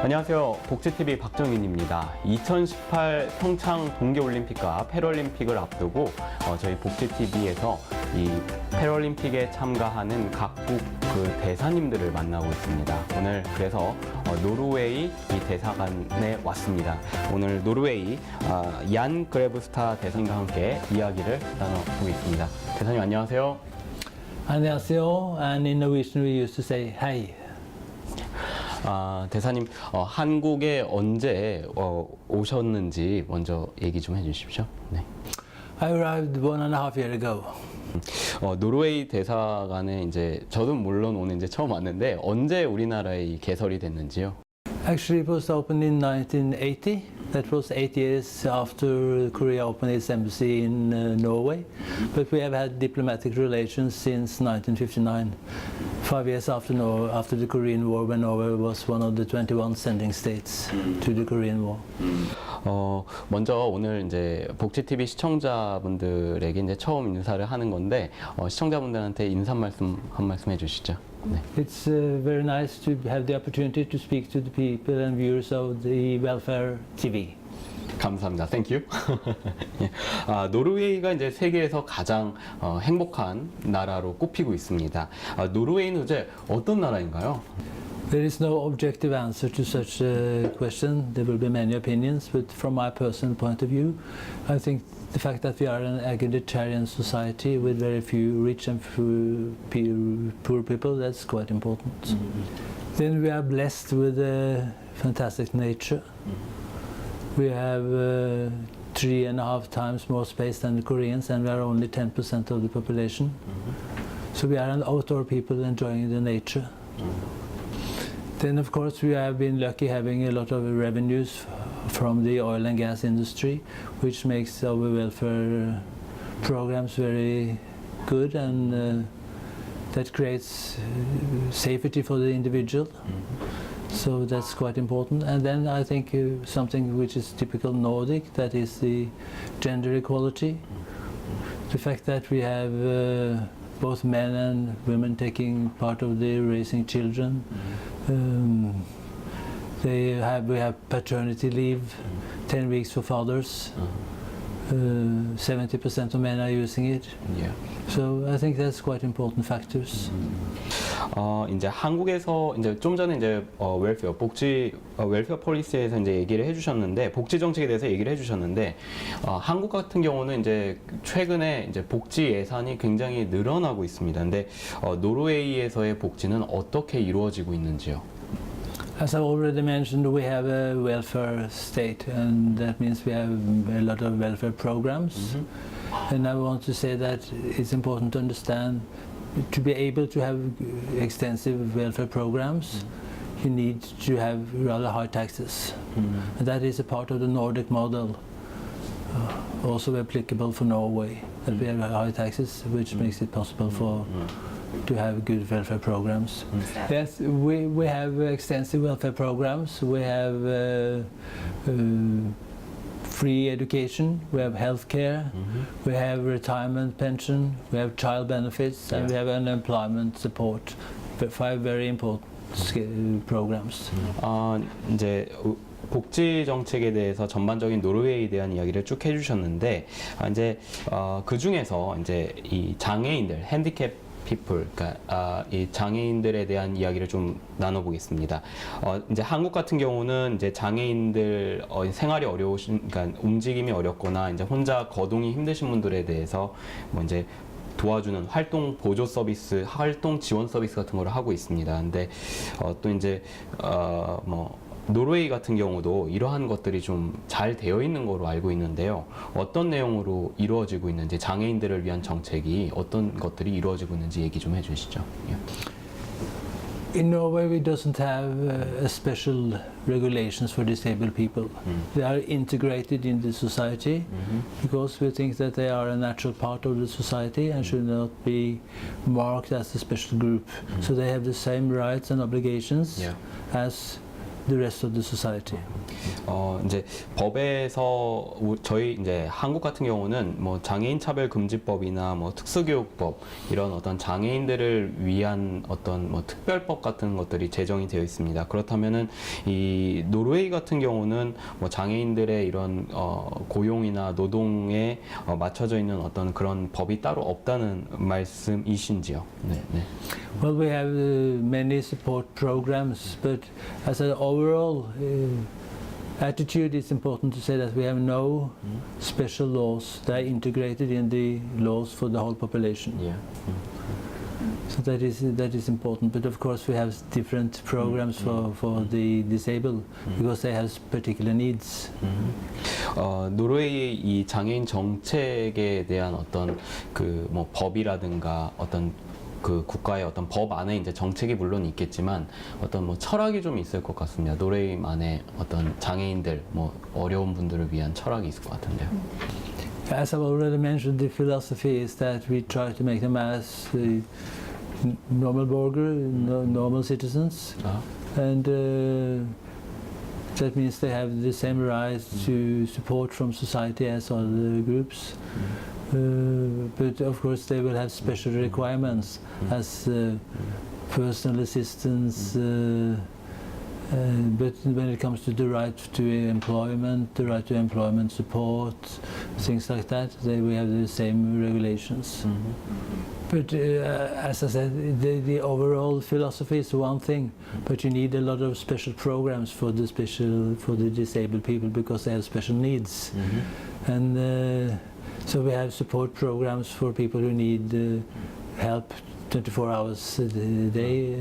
안녕하세요. 복지TV 박정인입니다. 2018 평창동계올림픽과 패럴림픽을 앞두고 저희 복지TV에서 이 패럴림픽에 참가하는 각국 대사님들을 만나고 있습니다. 오늘 그래서 노르웨이 이 대사관에 왔습니다. 오늘 노르웨이 얀 그레브스타 대사님과 함께 이야기를 나눠보겠습니다. 대사님 안녕하세요. 안녕하세요. And in Norwegian we used to say hey. 대사님, 한국에 언제 오셨는지 먼저 얘기 좀 해주십시오. 네. I arrived 1.5 years ago. 노르웨이 대사관에 이제 저도 물론 오늘 이제 처음 왔는데 언제 우리나라에 개설이 됐는지요? Actually, it was opened in 1980. That was 8 years after Korea opened its embassy in Norway. But we have had diplomatic relations since 1959, 5 years after the Korean War, when Norway was one of the 21 sending states to the Korean War. 먼저 오늘 이제 복지TV 시청자분들에게 이제 처음 인사를 하는 건데 시청자분들한테 인사 말씀 한 말씀 해주시죠. 네. It's very nice to have the opportunity to speak to the people and viewers of the Welfare TV. 감사합니다. Thank you. 노르웨이가 이제 세계에서 가장 행복한 나라로 꼽히고 있습니다. 노르웨이는 이제 어떤 나라인가요? There is no objective answer to such a question. There will be many opinions, but from my personal point of view, I think the fact that we are an egalitarian society with very few rich and few poor people, that's quite important. Then we are blessed with a fantastic nature. We have 3.5 times more space than the Koreans, and we are only 10% of the population. So we are an outdoor people enjoying the nature. Then of course we have been lucky having a lot of revenues from the oil and gas industry, which makes our welfare programs very good, and that creates safety for the individual. So that's quite important. And then I think something which is typical Nordic, that is the gender equality. The fact that we have both men and women taking part of the raising children. We have paternity leave, 10 weeks for fathers. 70% of men are using it. Yeah. So I think that's quite important factors. 이제 한국에서 이제 좀 전에 이제 웰페어 폴리시에서 이제 얘기를 해주셨는데 복지 정책에 대해서 얘기를 해주셨는데 한국 같은 경우는 이제 최근에 이제 복지 예산이 굉장히 늘어나고 있습니다. 근데 노르웨이에서의 복지는 어떻게 이루어지고 있는지요? As I already mentioned, we have a welfare state, and that means we have a lot of welfare programs. And I want to say that it's important to understand, to be able to have extensive welfare programs, you need to have rather high taxes. And that is a part of the Nordic model, also applicable for Norway, that we have high taxes, which makes it possible to have good welfare programs. Yes, we have extensive welfare programs. We have free education, we have health care, we have retirement pension, we have child benefits, and we have unemployment support. 5 very important programs. 이제 복지 정책에 대해서 전반적인 노르웨이에 대한 이야기를 쭉 해주셨는데 이제 그 중에서 이제 이 장애인들, 핸디캡 people, 그러니까 이 장애인들에 대한 이야기를 좀 나눠보겠습니다. 이제 한국 같은 경우는 이제 장애인들 생활이 어려우신, 그러니까 움직임이 어렵거나 이제 혼자 거동이 힘드신 분들에 대해서 뭐 이제 도와주는 활동 보조 서비스, 활동 지원 서비스 같은 걸 하고 있습니다. 근데 또 이제 노르웨이 같은 경우도 이러한 것들이 좀 잘 되어 있는 거로 알고 있는데요. 어떤 내용으로 이루어지고 있는지, 장애인들을 위한 정책이 어떤 것들이 이루어지고 있는지 얘기 좀 해주시죠. In Norway, we doesn't have special regulations for disabled people. They are integrated in the society because we think that they are a natural part of the society and should not be marked as a special group. So they have the same rights and obligations as the rest of the society. 이제 법에서 저희 이제 한국 같은 경우는 뭐 장애인 차별 금지법이나 뭐 특수교육법 이런 어떤 장애인들을 위한 어떤 뭐 특별법 같은 것들이 제정이 되어 있습니다. 그렇다면은 이 노르웨이 같은 경우는 뭐 장애인들의 이런 고용이나 노동에 맞춰져 있는 어떤 그런 법이 따로 없다는 말씀이신지요? 네. 네. Well, we have many support programs, but as an overall attitude, it's important to say that we have no special laws. They are integrated in the laws for the whole population. Yeah. So that is important. But of course, we have different programs for the disabled because they have particular needs. 노르웨이의 이 장애인 정책에 대한 어떤 그 뭐 법이라든가 어떤 그 국가의 어떤 법 안에 이제 정책이 물론 있겠지만 어떤 뭐 철학이 좀 있을 것 같습니다. 노르웨이만의 어떤 장애인들 뭐 어려운 분들을 위한 철학이 있을 것 같은데요. As I've already mentioned, the philosophy is that we try to make them as normal borger, normal citizens, and that means they have the same rights to support from society as other groups. But of course they will have special requirements as personal assistance, but when it comes to the right to employment, the right to employment support, things like that, we have the same regulations. But as I said, the overall philosophy is one thing, but you need a lot of special programs for the disabled people because they have special needs, and so we have support programs for people who need help 24 hours a day,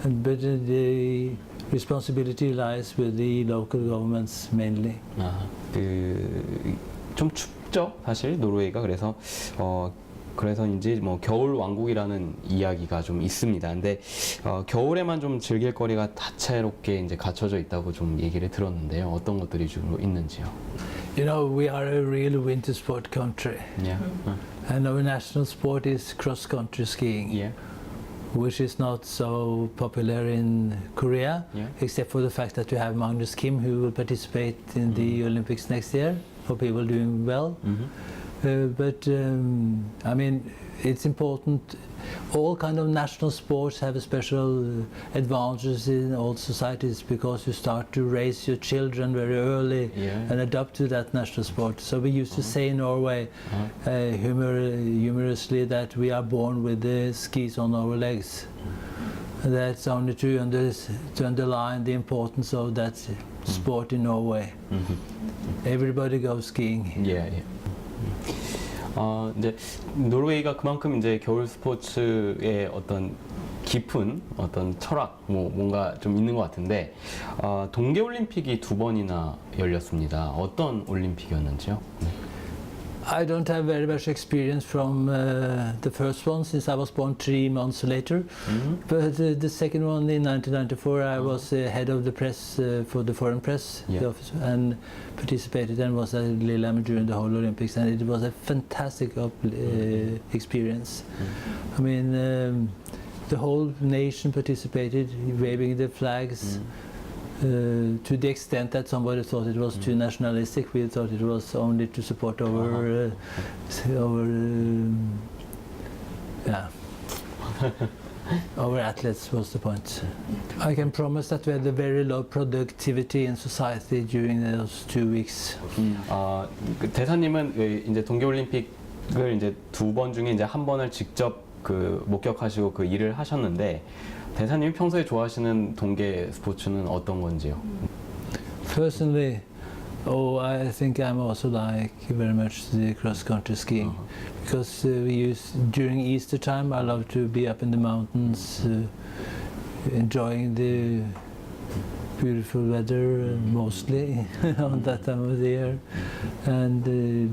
but the responsibility lies with the local governments mainly. 좀 춥죠, 사실 노르웨이가. 그래서인지 뭐 겨울 왕국이라는 이야기가 좀 있습니다. 근데 겨울에만 좀 즐길 거리가 다채롭게 이제 갖춰져 있다고 좀 얘기를 들었는데요. 어떤 것들이 주로 있는지요? You know, we are a real winter sport country. Yeah. And our national sport is cross-country skiing, Yeah. which is not so popular in Korea, except for the fact that you have Magnus Kim, who will participate in the Olympics next year, for people doing well. But I mean, it's important. All kind of national sports have a special advantages in all societies because you start to raise your children very early and adapt to that national sport. So we used to say in Norway, humorously, that we are born with the skis on our legs. That's only to underline the importance of that sport in Norway. Everybody goes skiing. Yeah. 이제 노르웨이가 그만큼 이제 겨울 스포츠의 어떤 깊은 어떤 철학, 뭔가 좀 있는 것 같은데, 동계올림픽이 2번이나 열렸습니다. 어떤 올림픽이었는지요? I don't have very much experience from the first one since I was born 3 months later. But the second one in 1994, I was head of the press for the foreign press, the office, and participated and was at Lillehammer during the whole Olympics, and it was a fantastic experience. I mean, the whole nation participated, waving the flags. To the extent that somebody thought it was too nationalistic, we thought it was only to support our athletes was the point. I can promise that we had a very low productivity in society during those 2 weeks. 대사님은 이제 동계올림픽을 이제 2번 중에 이제 1번을 직접 목격하시고 그 일을 하셨는데, 대사님이 평소에 좋아하시는 동계 스포츠는 어떤 건지요? Personally, I think I'm also like very much the cross-country skiing, because during Easter time I love to be up in the mountains, enjoying the beautiful weather mostly on that time of the year, and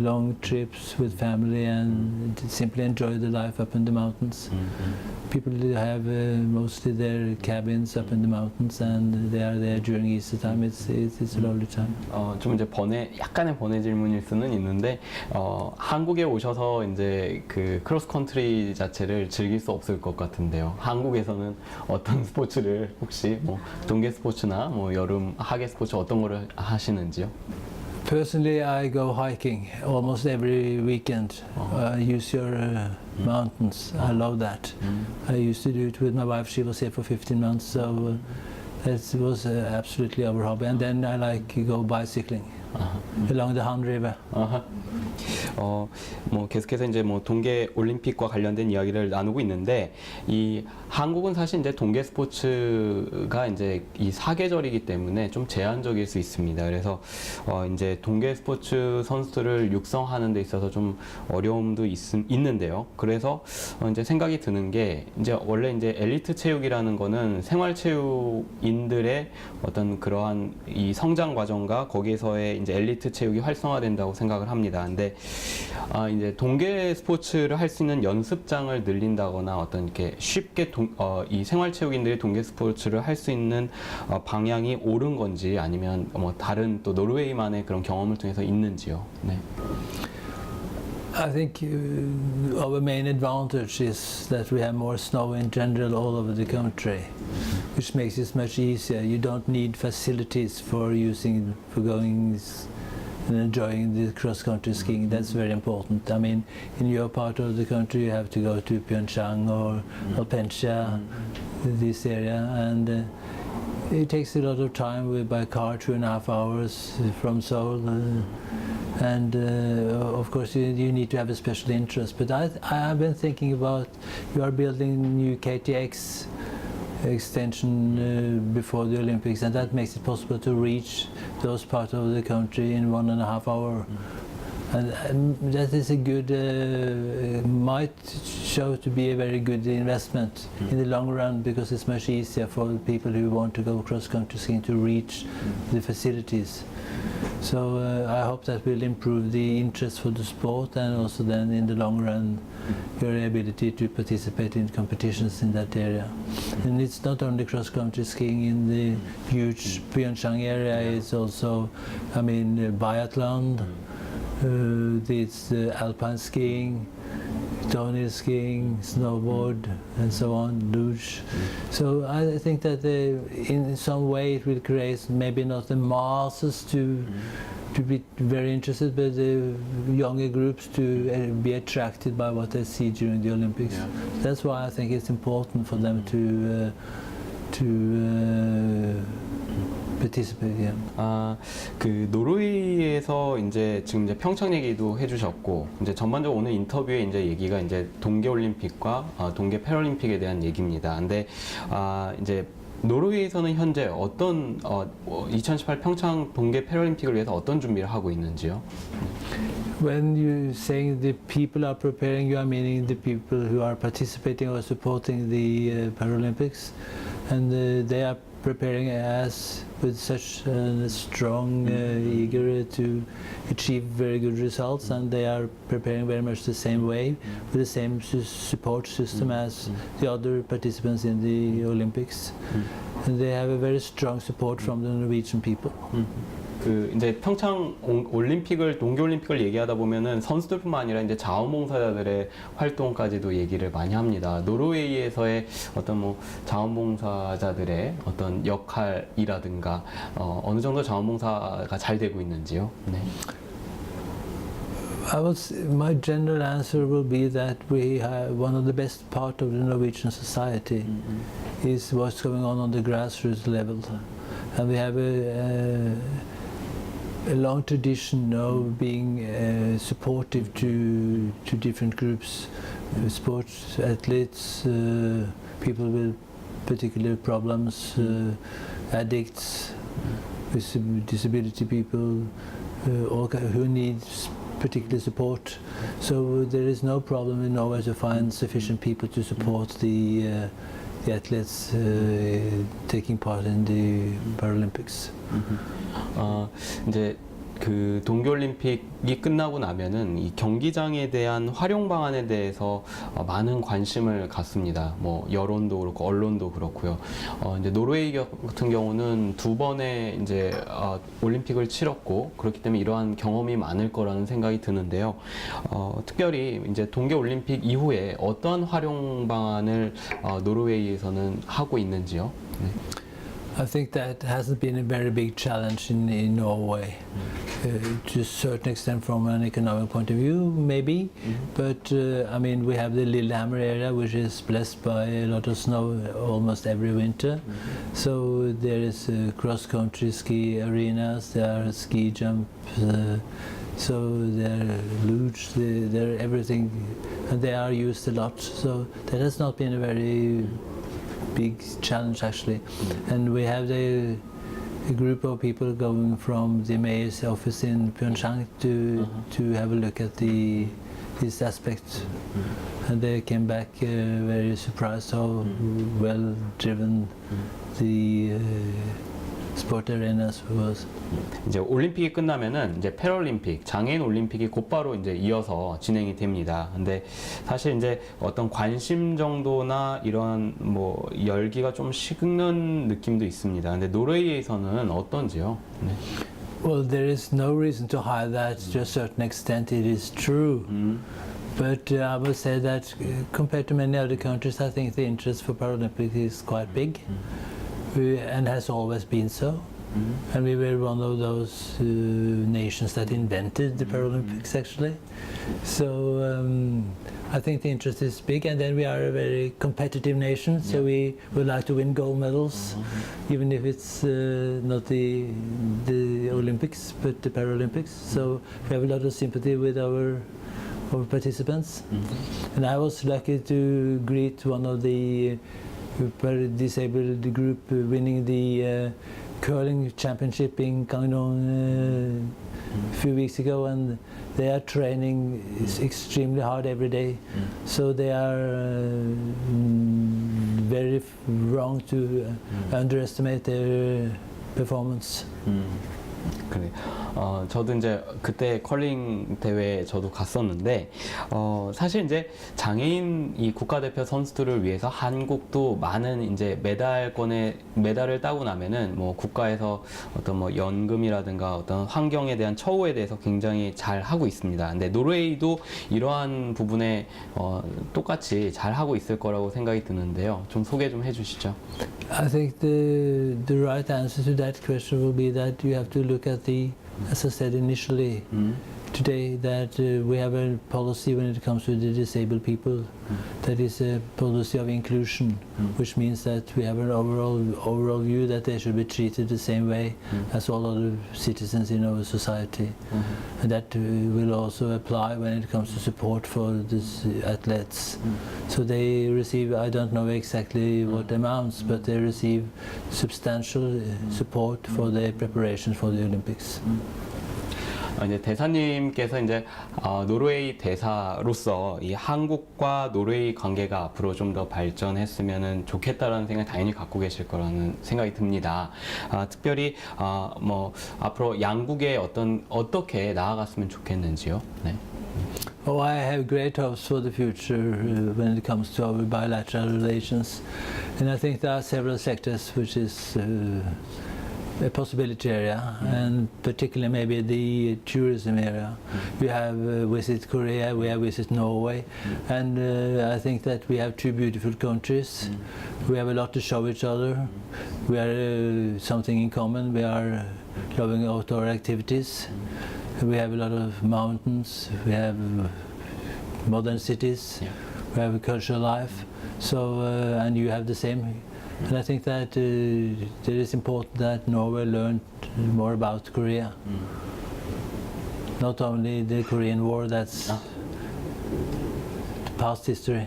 long trips with family and simply enjoy the life up in the mountains. people have mostly their cabins up in the mountains, and they are there during Easter time. It's a lovely time. 좀 이제 약간의 번외 질문일 수는 있는데, 한국에 오셔서 이제 그 크로스 컨트리 자체를 즐길 수 없을 것 같은데요. 한국에서는 어떤 스포츠를 혹시 뭐 동계 스포츠나 뭐 여름 하계 스포츠 어떤 거를 하시는지요? Personally, I go hiking almost every weekend. Use your mountains. I love that. I used to do it with my wife. She was here for 15 months, so that was absolutely our hobby. And then I like to go bicycling along the Han River. 뭐 계속해서 이제 뭐 동계 올림픽과 관련된 이야기를 나누고 있는데, 이 한국은 사실 이제 동계 스포츠가 이제 이 사계절이기 때문에 좀 제한적일 수 있습니다. 그래서 이제 동계 스포츠 선수들을 육성하는 데 있어서 좀 어려움도 있는데요. 그래서 이제 생각이 드는 게, 이제 원래 이제 엘리트 체육이라는 거는 생활체육인들의 어떤 그러한 이 성장 과정과 거기에서의 이제 엘리트 체육이 활성화된다고 생각을 합니다. 근데 이제 동계 스포츠를 할 수 있는 연습장을 늘린다거나 어떤 이렇게 쉽게 이 생활체육인들이 동계 스포츠를 할 수 있는 방향이 옳은 건지, 아니면 뭐 다른 또 노르웨이만의 그런 경험을 통해서 있는지요. 네. I think our main advantage is that we have more snow in general all over the country, which makes it much easier. You don't need facilities for going and enjoying the cross-country skiing. That's very important. I mean, in your part of the country, you have to go to Pyeongchang or Alpensia, this area, and it takes a lot of time by car, 2.5 hours from Seoul. And of course you need to have a special interest. But I've been thinking about, you are building new KTX extension before the Olympics, and that makes it possible to reach those parts of the country in 1.5 hours. And that is a good, might show to be a very good investment in the long run, because it's much easier for people who want to go cross-country skiing to reach the facilities. So I hope that will improve the interest for the sport, and also then in the long run your ability to participate in competitions in that area. And it's not only cross-country skiing in the huge Pyeongchang area, it's also, I mean, biathlon, it's alpine skiing, downhill skiing, snowboard, and so on, luge. So I think that in some way it will create maybe not the masses to be very interested, but the younger groups to be attracted by what they see during the Olympics. Yeah. That's why I think it's important for them to participate. Yeah. 그 노르웨이에서 이제 지금 이제 평창 얘기도 해주셨고, 이제 전반적으로 오늘 인터뷰에 이제 얘기가 이제 동계 올림픽과 동계 패럴림픽에 대한 얘기입니다. 근데 이제 노르웨이에서는 현재 어떤 2018 평창 동계 패럴림픽을 위해서 어떤 준비를 하고 있는지요? When you saying the people are preparing, you are meaning the people who are participating or supporting the Paralympics, and they are preparing as with such strong eager to achieve very good results, and they are preparing very much the same way with the same support system as the other participants in the Olympics, and they have a very strong support from the Norwegian people. 그 이제 평창 올림픽을 동계 올림픽을 얘기하다 보면은 선수들뿐만 아니라 이제 자원봉사자들의 활동까지도 얘기를 많이 합니다. 노르웨이에서의 어떤 뭐 자원봉사자들의 어떤 역할이라든가 어느 정도 자원봉사가 잘 되고 있는지요? 네. My general answer will be that we have one of the best part of the Norwegian society is what's going on the grassroots level, and we have a long tradition of being supportive to different groups, sports athletes, people with particular problems, addicts, with disability people, all who need particular support. So there is no problem in Norway to find sufficient people to support the athletes taking part in the Paralympics. 이제 그 동계올림픽이 끝나고 나면은 이 경기장에 대한 활용 방안에 대해서 많은 관심을 갖습니다. 뭐 여론도 그렇고 언론도 그렇고요. 이제 노르웨이 같은 경우는 두 번의 이제 올림픽을 치렀고 그렇기 때문에 이러한 경험이 많을 거라는 생각이 드는데요. 특별히 이제 동계올림픽 이후에 어떤 활용 방안을 노르웨이에서는 하고 있는지요? 네. I think that hasn't been a very big challenge in Norway. To a certain extent from an economic point of view, maybe. But I mean, we have the Lillehammer area, which is blessed by a lot of snow almost every winter. So there is cross-country ski arenas, there are ski jumps, so there are luge, there are everything, and they are used a lot. So that has not been a very big challenge actually. And we have a group of people going from the mayor's office in Pyeongchang to have a look at this aspect. And they came back very surprised how well driven the sport arenas was. 이제 올림픽이 끝나면은 이제 패럴림픽, 장애인 올림픽이 곧바로 이제 이어서 진행이 됩니다. 근데 사실 이제 어떤 관심 정도나 이런 뭐 열기가 좀 식는 느낌도 있습니다. 근데 노르웨이에서는 어떤지요? 네. Well, there is no reason to hide that. To a certain extent, it is true. But I would say that compared to many other countries, I think the interest for Paralympics is quite big, and has always been so. And we were one of those nations that invented the Paralympics actually. So I think the interest is big, and then we are a very competitive nation, so we would like to win gold medals, even if it's not the Olympics but the Paralympics. So we have a lot of sympathy with our participants. And I was lucky to greet one of the disabled group winning the curling championship in Gangneung a few weeks ago, and they are training extremely hard every day. So they are very wrong to underestimate their performance. 그래. 저도 이제 그때 컬링 대회 저도 갔었는데 사실 이제 장애인 이 국가대표 선수들을 위해서 한국도 많은 이제 메달을 따고 나면은 뭐 국가에서 어떤 뭐 연금이라든가 어떤 환경에 대한 처우에 대해서 굉장히 잘 하고 있습니다. 근데 노르웨이도 이러한 부분에 똑같이 잘 하고 있을 거라고 생각이 드는데요. 좀 소개 좀 해주시죠. I think the right answer to that question will be that you have to look at as I said initially today, that we have a policy when it comes to the disabled people that is a policy of inclusion, which means that we have an overall view that they should be treated the same way as all other citizens in our society. And that will also apply when it comes to support for these athletes. So they receive, I don't know exactly what amounts, but they receive substantial support for their preparations for the Olympics. 이제 대사님께서 이제 노르웨이 대사로서 이 한국과 노르웨이 관계가 앞으로 좀 더 발전했으면 좋겠다라는 생각 당연히 갖고 계실 거라는 생각이 듭니다. 특별히 뭐 앞으로 양국의 어떻게 나아갔으면 좋겠는지요. 네. Oh, I have great hopes for the future when it comes to our bilateral relations, and I think there are several sectors which is a possibility area, and particularly maybe the tourism area. We have visited Korea, we have visited Norway, and I think that we have two beautiful countries. We have a lot to show each other. We are something in common. We are loving outdoor activities. We have a lot of mountains. We have modern cities. We have a cultural life. So and you have the same. And I think that it is important that Norway learned more about Korea. Not only the Korean War, that's the past history.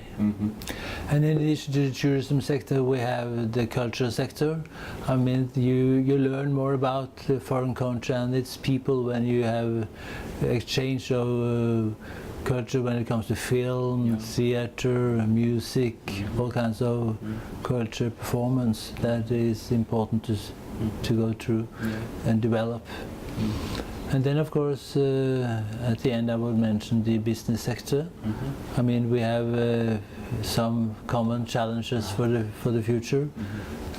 And in addition to the tourism sector, we have the cultural sector. I mean, you learn more about the foreign country and its people when you have exchange of culture when it comes to film, theater, music, all kinds of culture performance that is important to go through and develop. And then, of course, at the end, I will mention the business sector. I mean, we have some common challenges for the future,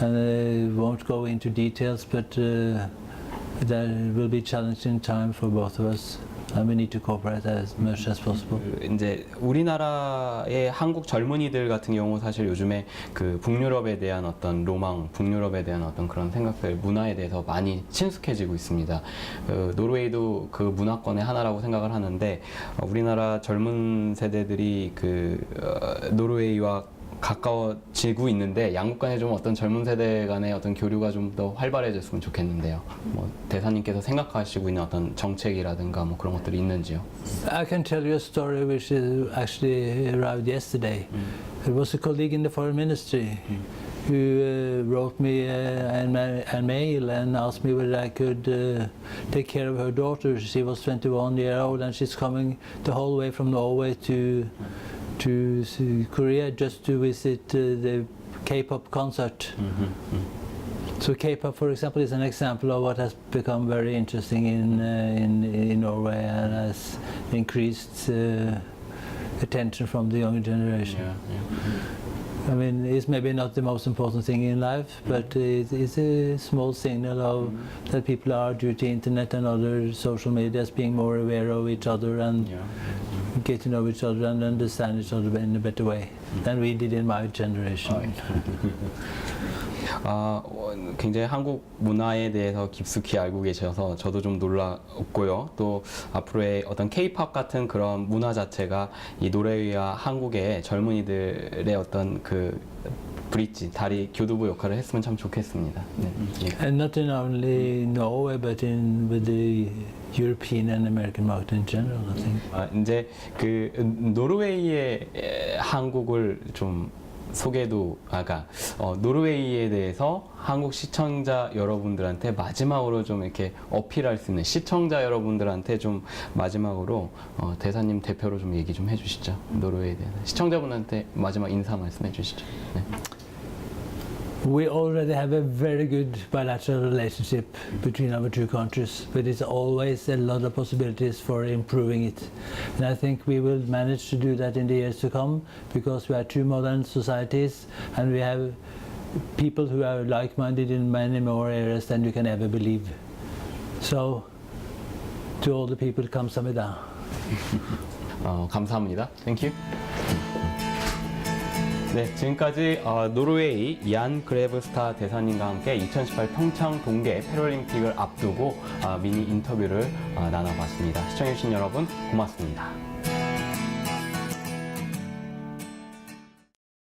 and I won't go into details, but there will be challenging time for both of us, and we need to cooperate as much as possible. 이제 우리나라의 한국 젊은이들 같은 경우 사실 요즘에 그 북유럽에 대한 어떤 로망, 북유럽에 대한 어떤 그런 생각들, 문화에 대해서 많이 친숙해지고 있습니다. 노르웨이도 그 문화권의 하나라고 생각을 하는데 우리나라 젊은 세대들이 노르웨이와 가까워지고 있는데 양국 간에 좀 어떤 젊은 세대 간의 어떤 교류가 좀 더 활발해졌으면 좋겠는데요. 뭐 대사님께서 생각하시고 있는 어떤 정책이라든가 뭐 그런 것들이 있는지요? I can tell you a story which actually arrived yesterday. It was a colleague in the foreign ministry who wrote me a mail and asked me whether I could take care of her daughter. She was 21 years old and she's coming the whole way from Norway to Korea just to visit the K-pop concert. So K-pop, for example, is an example of what has become very interesting in Norway and has increased attention from the younger generation. I mean, it's maybe not the most important thing in life, but it's a small signal of that people are, due to internet and other social medias, being more aware of each other and get to know each other and understand each other in a better way than we did in my generation. 굉장히 한국 문화에 대해서 깊숙이 알고 계셔서 저도 좀 놀랐고요. 또 앞으로의 어떤 K-pop 같은 그런 문화 자체가 이 노르웨이와 한국의 젊은이들의 어떤 그 브릿지, 다리 교두보 역할을 했으면 참 좋겠습니다. 네. And not in only Norway, but with the European and American market in general, I think. 이제 그 노르웨이의 한국을 좀 소개도 노르웨이에 대해서 한국 시청자 여러분들한테 마지막으로 좀 이렇게 어필할 수 있는 시청자 여러분들한테 좀 마지막으로 대사님 대표로 좀 얘기 좀 해주시죠. 노르웨이에 대해서 시청자분한테 마지막 인사 말씀해 주시죠. 네. We already have a very good bilateral relationship between our two countries, but it's always a lot of possibilities for improving it. And I think we will manage to do that in the years to come, because we are two modern societies and we have people who are like-minded in many more areas than you can ever believe. So, to all the people, 감사합니다. 감사합니다. Thank you. 네, 지금까지 노르웨이 얀 그레브스타 대사님과 함께 2018 평창 동계 패럴림픽을 앞두고 미니 인터뷰를 나눠봤습니다. 시청해주신 여러분 고맙습니다.